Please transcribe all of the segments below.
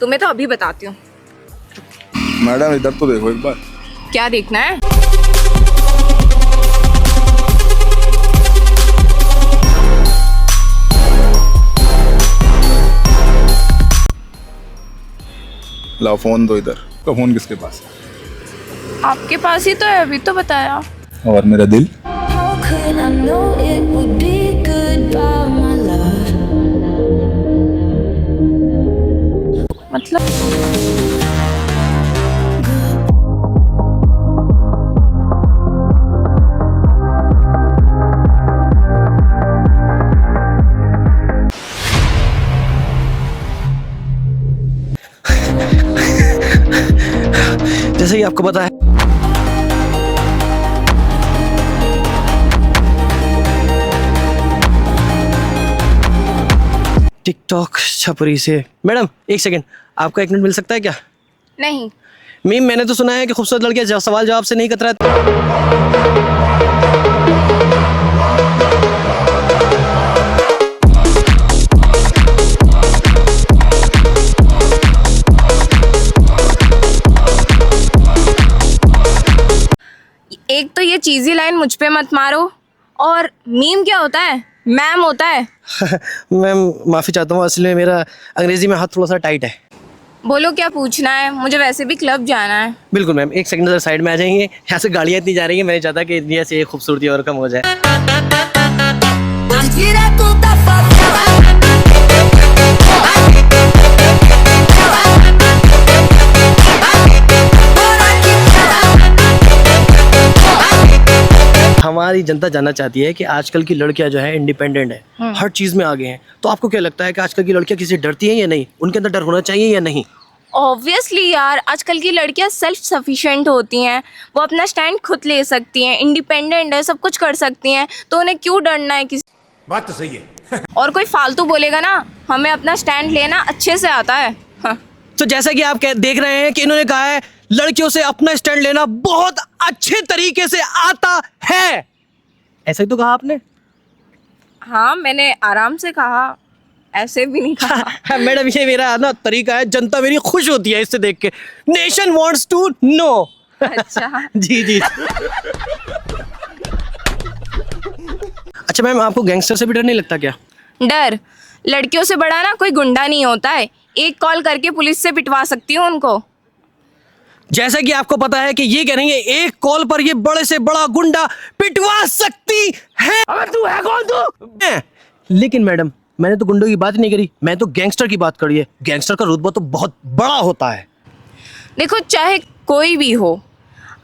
तुम्हें तो अभी बताती हूँ। मैडम इधर तो देखो एक बार। क्या देखना है? लाओ फोन दो इधर। का फोन किसके पास है? आपके पास ही तो है, अभी तो बताया। और मेरा दिल? How could I know it would be goodbye, my love? मतलब जैसे ही आपको पता है टिकटॉक छपरी से। मैडम एक सेकंड, आपका 1 मिनट मिल सकता है क्या? नहीं। मीम, मैंने तो सुना है कि खूबसूरत लड़कियां सवाल जवाब से नहीं कतराती। एक तो ये चीज़ी लाइन मुझ पे मत मारो। और मीम क्या होता है? मैम होता है। मैम माफ़ी चाहता हूँ, असली में मेरा अंग्रेजी में हाथ थोड़ा सा टाइट है। बोलो क्या पूछना है? मुझे वैसे भी क्लब जाना है। बिल्कुल मैम, 1 सेकंड जरा साइड में आ जाएंगे। यहाँ से गाड़ियाँ इतनी जा रही हैं, मैं नहीं चाहता कि दुनिया से एक खूबसूरती और कम हो जाए। हमारी जनता जानना चाहती है कि आजकल की लड़कियां जो है इंडिपेंडेंट है, हर चीज में आगे हैं। तो आपको क्या लगता है कि आजकल की लड़कियां किसी से डरती हैं या नहीं? उनके अंदर डर होना चाहिए या नहीं? ऑब्वियसली यार, आजकल की लड़कियां सेल्फ सफिशिएंट होती हैं। वो अपना स्टैंड खुद ले सकती हैं, इंडिपेंडेंट है, सब कुछ कर सकती हैं। तो उन्हें क्यों डरना है किसी? बात तो सही है। और कोई फालतू बोलेगा ना, हमें अपना स्टैंड लेना अच्छे से आता है। हाँ। तो जैसा कि आप देख रहे हैं कि इन्होंने कहा है लड़कियों से अपना स्टैंड लेना बहुत अच्छे तरीके से आता है। ऐसा ही तो कहा आपने? हाँ, मैंने आराम से कहा, ऐसे भी नहीं कहा। मैडम ये मेरा ना तरीका है, जनता मेरी खुश होती है इससे देख के। Nation wants to know. अच्छा। जी जी। अच्छा मैम, आपको गैंगस्टर से भी डर नहीं लगता क्या? डर? लड़कियों से बड़ा ना कोई गुंडा नहीं होता है। एक कॉल करके पुलिस से पिटवा सकती हूँ उनको। जैसा कि आपको पता है कि ये कह रही है एक कॉल पर ये बड़े से बड़ा गुंडा पिटवा सकती है। अबे तू है कौन तू? लेकिन मैडम मैंने तो गुंडों की बात ही नहीं करी, मैं तो गैंगस्टर की बात करी है। गैंगस्टर का रुतबा तो बहुत बड़ा होता है। देखो, चाहे कोई भी हो,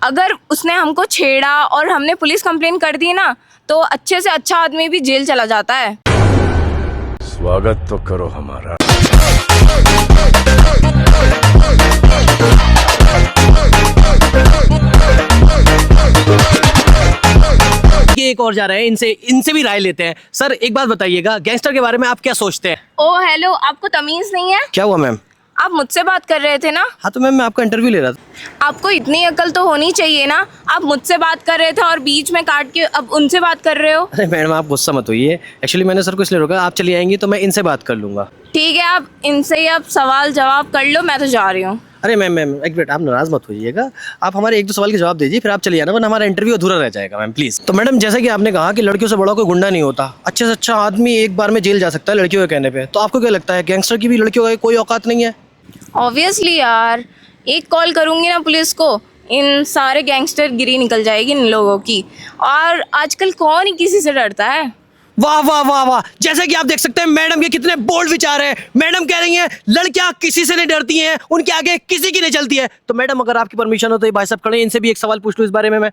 अगर उसने हमको छेड़ा और हमने पुलिस कंप्लेन कर दी ना, तो अच्छे से अच्छा आदमी भी जेल चला जाता है। स्वागत तो करो हमारा। ये एक और जा रहे हैं, इनसे भी राय लेते हैं। सर एक बात बताइएगा, गैंगस्टर के बारे में आप क्या सोचते हैं? ओ हेलो, आपको तमीज नहीं है? क्या हुआ मैम? आप मुझसे बात कर रहे थे ना? हाँ तो मैम मैं आपका इंटरव्यू ले रहा था। आपको इतनी अकल तो होनी चाहिए ना। आप मुझसे बात कर रहे थे और बीच में काट के अब उनसे बात कर रहे हो। अरे मैडम आप गुस्सा मत होइए, एक्चुअली मैंने सर को इसलिए रोका, आप चली आएंगी तो मैं इनसे बात कर लूंगा। ठीक है, आप इनसे ही अब सवाल जवाब कर लो, मैं तो जा रही हूँ। अरे मैम एक मिनट, आप नाराज मत होइएगा, आप हमारे 1-2 सवाल के जवाब दीजिए फिर आप चलिए आना, वरना हमारा इंटरव्यू अधूरा रह जाएगा मैम प्लीज। तो मैडम जैसा कि आपने कहा कि लड़कियों से बड़ा कोई गुंडा नहीं होता, अच्छे से अच्छा आदमी एक बार में जेल जा सकता है लड़कियों के कहने पे, तो आपको क्या लगता है गैंगस्टर की भी लड़कियों का कोई औकात नहीं है? ऑब्वियसली यार, एक कॉल करूंगी ना पुलिस को, इन सारे गैंगस्टर गिरी निकल जाएगी इन लोगों की। और आजकल कौन ही किसी से डरता है। वाह वाह वाह वाह, जैसे कि आप देख सकते हैं मैडम के कितने बोल्ड विचार हैं। मैडम कह रही हैं लड़कियां किसी से नहीं डरती हैं, उनके आगे किसी की नहीं चलती है। तो मैडम अगर आपकी परमिशन हो तो ये भाई साहब खड़े हैं, इनसे भी एक सवाल पूछ लूं इस बारे में मैं?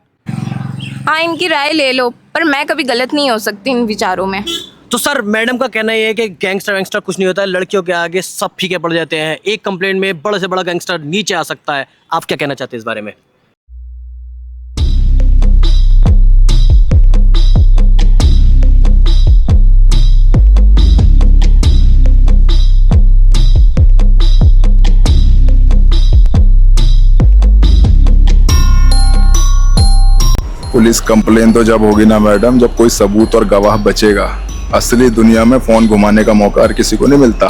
हाँ, इनकी राय ले लो, पर मैं कभी गलत नहीं हो सकती इन विचारों में। तो सर मैडम का कहना ये है कि गैंगस्टर वैंगस्टर कुछ नहीं होता है, लड़कियों के आगे सब फीके पड़ जाते हैं, एक कंप्लेंट में बड़े से बड़ा गैंगस्टर नीचे आ सकता है। आप क्या कहना चाहते हैं इस बारे में? पुलिस कंप्लेन तो जब होगी ना मैडम, जब कोई सबूत और गवाह बचेगा। असली दुनिया में फोन घुमाने का मौका हर किसी को नहीं मिलता।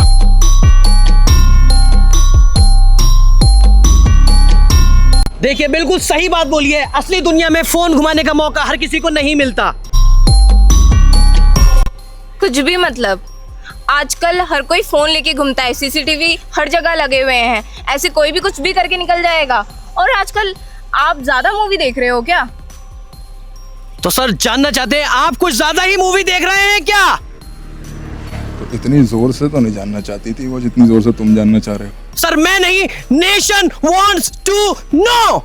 देखिए बिल्कुल सही बात बोली है, असली दुनिया में फोन घुमाने का मौका हर किसी को नहीं मिलता। कुछ भी मतलब, आजकल हर कोई फोन लेके घूमता है, सीसीटीवी हर जगह लगे हुए हैं, ऐसे कोई भी कुछ भी करके निकल जाएगा। और आजकल आप ज्यादा मूवी देख रहे हो क्या? तो सर जानना चाहते हैं आप कुछ ज्यादा ही मूवी देख रहे हैं क्या? तो इतनी जोर से तो नहीं जानना चाहती थी वो जितनी जोर से तुम जानना चाह रहे हो। सर मैं नहीं, नेशन वांट्स टू नो।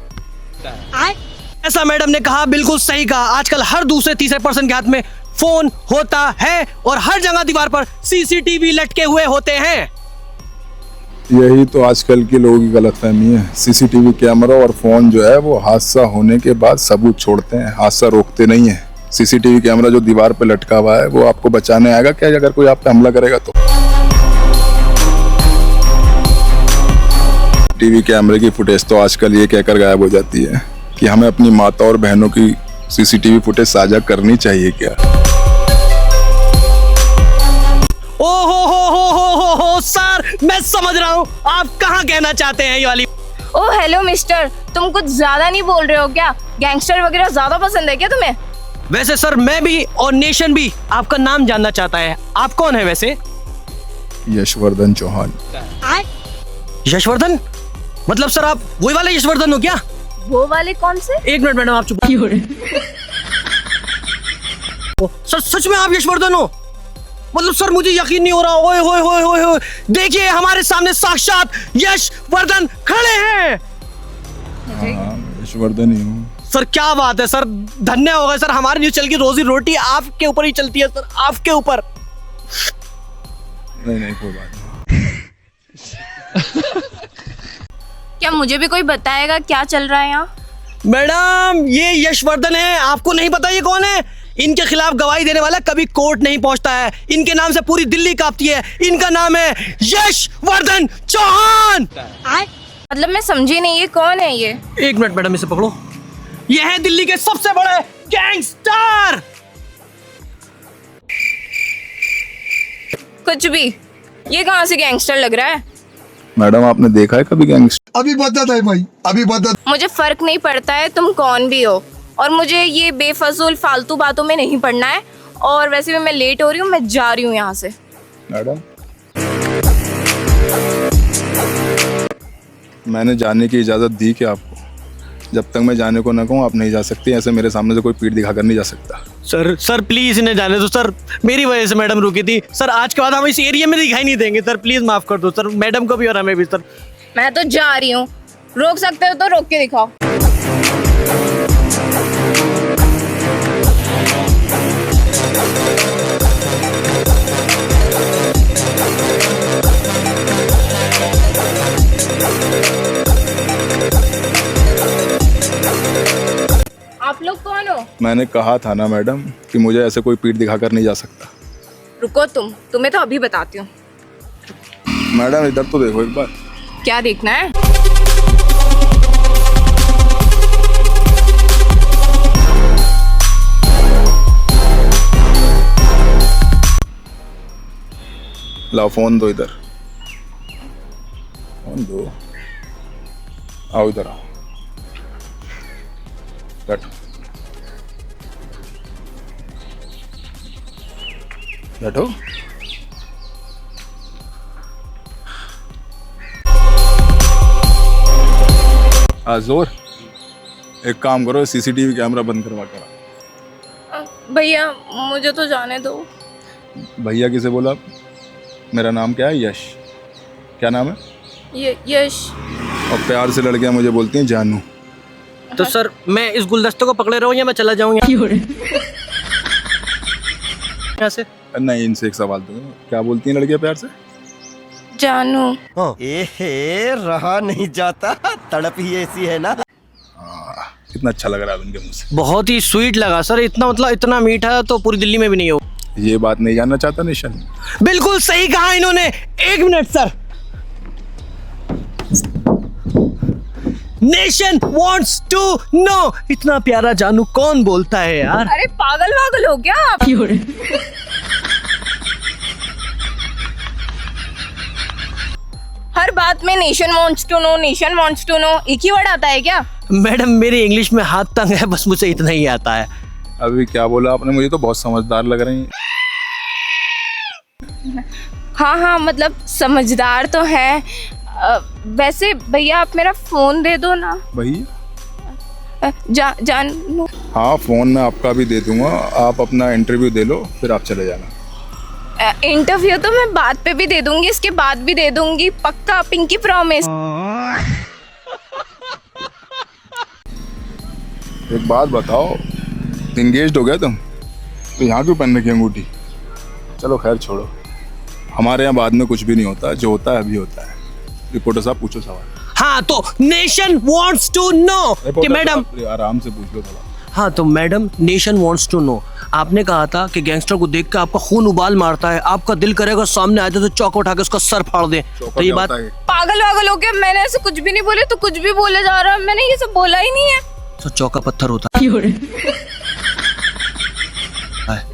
ऐसा मैडम ने कहा, बिल्कुल सही कहा। आजकल हर दूसरे तीसरे पर्सन के हाथ में फोन होता है और हर जगह दीवार पर सीसीटीवी लटके हुए होते हैं। यही तो आजकल के लोगों की गलतफहमी है। सीसीटीवी कैमरा और फोन जो है वो हादसा होने के बाद सबूत छोड़ते हैं, हादसा रोकते नहीं है। सीसीटीवी कैमरा जो दीवार पे लटका हुआ है वो आपको बचाने आएगा क्या अगर कोई आप पे हमला करेगा तो? टीवी कैमरे की फुटेज तो आजकल ये कहकर गायब हो जाती है कि हमें अपनी माता और बहनों की सीसीटीवी फुटेज साझा करनी चाहिए क्या? ओ हो सर मैं समझ रहा हूँ आप कहाँ कहना चाहते हैं ये वाली। ओ हेलो मिस्टर, तुम कुछ ज्यादा नहीं बोल रहे हो क्या? गैंगस्टर वगैरह ज्यादा पसंद है क्या तुम्हें? वैसे सर मैं भी और नेशन भी आपका नाम जानना चाहता है। आप कौन है वैसे? यशवर्धन चौहान। यशवर्धन? मतलब सर आप वही वाले यशवर्धन हो क्या? वो वाले कौन से? एक मिनट मैडम आप चुप। सर सच में आप यशवर्धन हो? मतलब सर मुझे यकीन नहीं हो रहा। ओए होए होए होए होए, देखिए हमारे सामने साक्षात यशवर्धन खड़े हैं। हाँ, यशवर्धन ही हूँ। सर क्या बात है सर, धन्य होगा सर। हमारी न्यूज चल की रोजी रोटी आपके ऊपर ही चलती है सर, आपके ऊपर। नहीं कोई बात नहीं। क्या मुझे भी कोई बताएगा क्या चल रहा है यहाँ? मैडम ये यशवर्धन है, आपको नहीं पता ये कौन है? इनके खिलाफ गवाही देने वाला कभी कोर्ट नहीं पहुंचता है। इनके नाम से पूरी दिल्ली कांपती है। इनका नाम है यशवर्धन चौहान। मतलब मैं समझी नहीं, ये कौन है ये? एक मिनट मैडम इसे पकड़ो। ये है दिल्ली के सबसे बड़े गैंगस्टर। कुछ भी, ये कहाँ से गैंगस्टर लग रहा है? मैडम आपने देखा है कभी गैंगस्टर? अभी बदत है भाई, अभी बदत। मुझे फर्क नहीं पड़ता है तुम कौन भी हो, और मुझे ये बेफजूल फालतू बातों में नहीं पड़ना है। और वैसे भी मैं लेट हो रही हूँ, मैं जा रही हूँ यहाँ से। मैडम मैंने जाने की इजाज़त दी क्या आपको? जब तक मैं जाने को ना कहूँ आप नहीं जा सकती। ऐसे मेरे सामने से कोई पीठ दिखाकर नहीं जा सकता। सर प्लीज इन्हें जाने दो सर, मेरी वजह से मैडम रुकी थी सर। आज के बाद हम इस एरिया में दिखाई नहीं देंगे सर, प्लीज माफ कर दो सर, मैडम को भी और हमें भी सर। मैं तो जा रही हूँ, रोक सकते हो तो रोक के दिखाओ। आप लोग कौन हो? मैंने कहा था ना मैडम कि मुझे ऐसे कोई पीठ दिखाकर नहीं जा सकता। रुको, तुम्हें तो अभी बताती हूँ। मैडम इधर तो देखो एक बार। क्या देखना है? लाओ फोन दो इधर, फोन दो। आओ इधर आओ, बैठो बैठो। जोर एक काम करो, सीसीटीवी कैमरा बंद करवा कर। भैया मुझे तो जाने दो। भैया किसे बोला? मेरा नाम क्या है? यश। क्या नाम है? यश। और प्यार से लड़कियां मुझे बोलती हैं जानू। तो सर मैं इस गुलदस्ते को पकड़े रहूं या मैं चला जाऊं यहाँ से? नहीं, इनसे एक सवाल तो क्या बोलती हैं लड़कियां प्यार से? जानू। एहे रहा नहीं जाता, तड़प ही ऐसी है ना। कितना अच्छा लग रहा है उनके मुंह से। बहुत ही स्वीट लगा सर, इतना मतलब इतना मीठा तो पूरी दिल्ली में भी नहीं हो। ये बात नहीं जानना चाहता निशन? बिल्कुल सही कहा इन्होंने। एक minute sir. Nation wants to know. इतना प्यारा जानू कौन बोलता है यार? अरे पागल वागल हो क्या आप? हर बात में nation wants to know, nation wants to know एक ही वर्ड आता है क्या? मैडम मेरी इंग्लिश में हाथ तंग है, बस मुझे इतना ही आता है। अभी क्या बोला आपने? मुझे तो बहुत समझदार लग रही हैं। हाँ हाँ, मतलब समझदार तो हैं। वैसे भैया आप मेरा फोन दे दो ना। भैया जानू। हाँ, फोन मैं आपका भी दे दूंगा। आप अपना इंटरव्यू दे लो, फिर आप चले जाना। इंटरव्यू तो मैं बात पे भी दे दूंगी, इसके बाद भी दे दूंगी, पक्का, पिंकी प्रॉमिस। एक बात बताओ, इंगेज्ड हो गया तुम? तो यहाँ क्यों पहन रखी अंगूठी? चलो खैर छोड़ो, हमारे यहाँ बाद में कुछ भी नहीं होता, जो होता है अभी होता है। रिपोर्टर साहब पूछो सवाल। हाँ तो नेशन वांट्स टू नो कि मैडम, आराम से पूछ लो सवाल। हाँ तो madam nation wants to know, आपने कहा था कि गैंगस्टर को देख कर आपका खून उबाल मारता है, आपका दिल करेगा सामने आ जाए तो चौका उठा के उसका सर फाड़ दे। तो ये बात पागल वागल हो गया, मैंने ऐसे कुछ भी नहीं बोले, तो कुछ भी बोले जा रहा है, मैंने ये सब बोला ही नहीं है। तो चौका पत्थर होता है।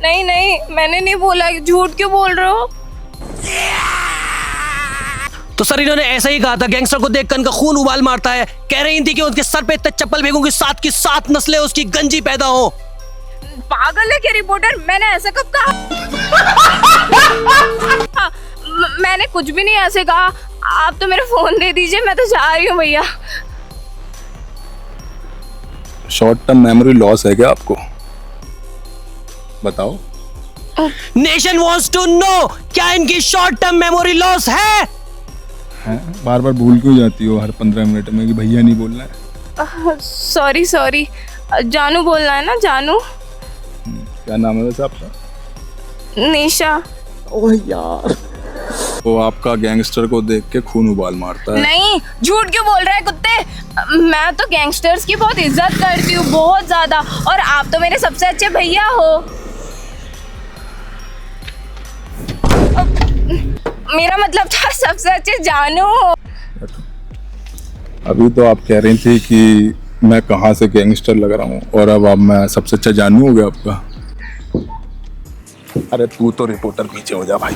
नहीं नहीं, मैंने नहीं बोला, झूठ क्यों बोल रहे हो? तो सर इन्होंने ऐसा ही कहा था, गैंगस्टर को देख कर इनका खून उबाल मारता है। कह रही थी कि उसके सर पे इतने चप्पल फेंकूंगी, 7 की 7 नस्लें उसकी गंजी पैदा हो। पागल है क्या रिपोर्टर? मैंने ऐसा कब कहा? मैंने कुछ भी नहीं ऐसे कहा। आप तो मेरा फोन दे दीजिए, मैं तो जा रही हूँ भैया। शॉर्ट टर्म मेमोरी लॉस है क्या आपको? बताओ। नेशन वांट्स टू नो, क्या इनकी शॉर्ट टर्म मेमोरी लॉस है? बार बार भूल क्यों जाती हो हर 15 मिनट में कि भैया नहीं बोलना है? सॉरी सॉरी, जानू बोलना है ना, जानू। क्या नाम है वैसे आपका? निशा। ओह यार, वो आपका गैंगस्टर को देख के खून उबाल मारता है। नहीं, झूठ क्यों बोल रहे हैं कुत्ते? मैं तो गैंगस्टर्स की बहुत इज्जत करती हूँ, बहुत ज्यादा, और आप तो मेरे सबसे अच्छे भैया हो। मेरा मतलब था सबसे अच्छे जानू हो। अभी तो आप कह रही थी कि मैं कहाँ से गैंगस्टर लग रहा हूँ, और अब मैं सबसे अच्छा जानू हो गया आपका। अरे तू तो रिपोर्टर, पीछे हो जा भाई।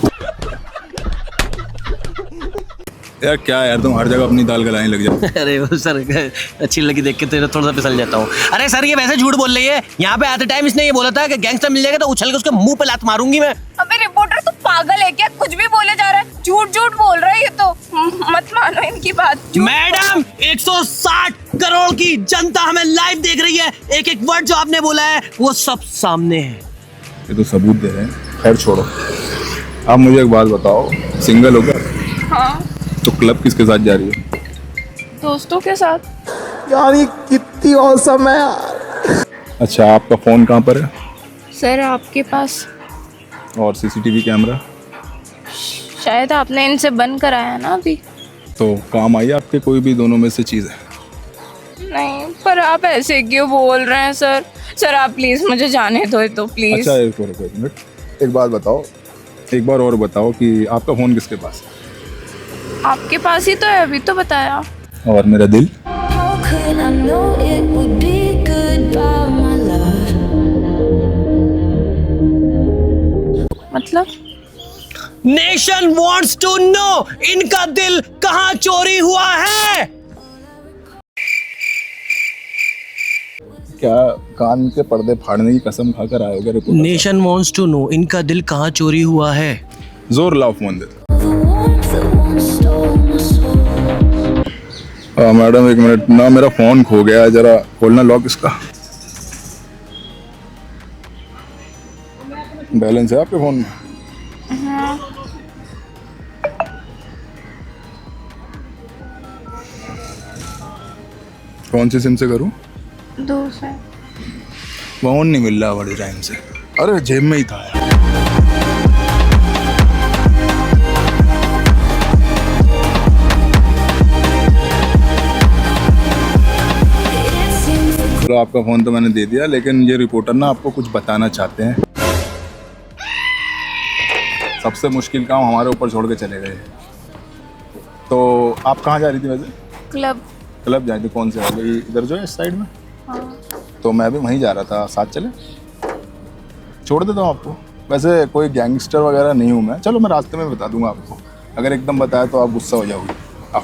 यार क्या यार, तुम हर जगह अपनी दाल गलाने लग जाओ। अरे वो सर अच्छी लगी देख के तो थोड़ा सा फिसल जाता हूँ। अरे सर ये वैसे झूठ बोल रही है, यहाँ पे आते टाइम इसने ये बोला था कि गैंगस्टर मिल जाएगा तो उछल के उसके मुंह पे लात मारूंगी मैं। अबे रिपोर्टर तू पागल है क्या? कुछ भी बोले जा रहा है, झूठ झूठ बोल रहा है ये तो। मत मानो इनकी बात। मैडम 160 करोड़ की जनता हमें लाइव देख रही है, एक एक वर्ड जो आपने बोला है वो सब सामने है। ये तो सबूत दे रहे हैं, खैर छोड़ो। आप मुझे एक बात बताओ, सिंगल हो क्या? हाँ, तो क्लब किसके साथ जा रही है? दोस्तों के साथ। यार ये कितनी औसम है यार। अच्छा, आपका फोन कहाँ पर है? सर आपके पास। और सीसीटीवी कैमरा? शायद आपने इनसे बंद कराया ना अभी। तो काम आई आपके कोई भी दोनों में से चीज़ है? नहीं, पर आप ऐसे क्यों बोल रहे हैं सर? सर आप प्लीज मुझे जाने दो तो प्लीज। अच्छा एक मिनट, एक बात बताओ, एक बार और बताओ कि आपका फोन किसके पास है? आपके पास ही तो है, अभी तो बताया। और मेरा दिल? How could I know it would be goodbye, my love? मतलब नेशन वांट्स टू नो, इनका दिल कहाँ चोरी हुआ है? क्या कान के पर्दे फाड़ने की कसम खाकर आए हो क्या reporter? Nation wants to know, इनका दिल कहाँ चोरी हुआ है? जोर लाओ फोन दे। The warmth that once stole my soul. Madam एक मिनट ना, मेरा फोन खो गया है, जरा खोलना लॉक इसका। बैलेंस है आपके फोन में? कौन सी सिम से करूं? दूसरा। फोन नहीं मिल रहा बड़े टाइम से। अरे जेब में ही था यार। चलो आपका फोन तो मैंने दे दिया, लेकिन ये रिपोर्टर ना आपको कुछ बताना चाहते हैं। सबसे मुश्किल काम हमारे ऊपर छोड़ के चले गए। तो आप कहाँ जा रही थी वैसे? क्लब। क्लब जा रही थी? कौन से वाले? इधर जो है इस साइड में? हाँ। तो मैं भी वहीं जा रहा था, साथ चले? छोड़ देता हूँ आपको। वैसे कोई गैंगस्टर वगैरह नहीं हूँ मैं, चलो मैं रास्ते में बता दूंगा आपको। अगर एकदम बताया तो आप गुस्सा हो जाओगे। आओ।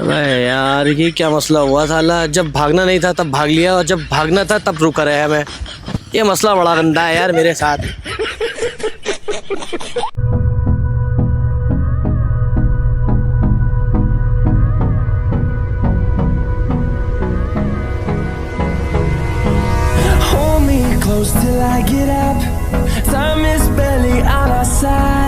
अबे यार ये क्या मसला हुआ साला, जब भागना नहीं था तब भाग लिया और जब भागना था तब रुका रहा मैं। ये मसला बड़ा गंदा है यार मेरे साथ। Hold me close till I get up. Time is barely on our side.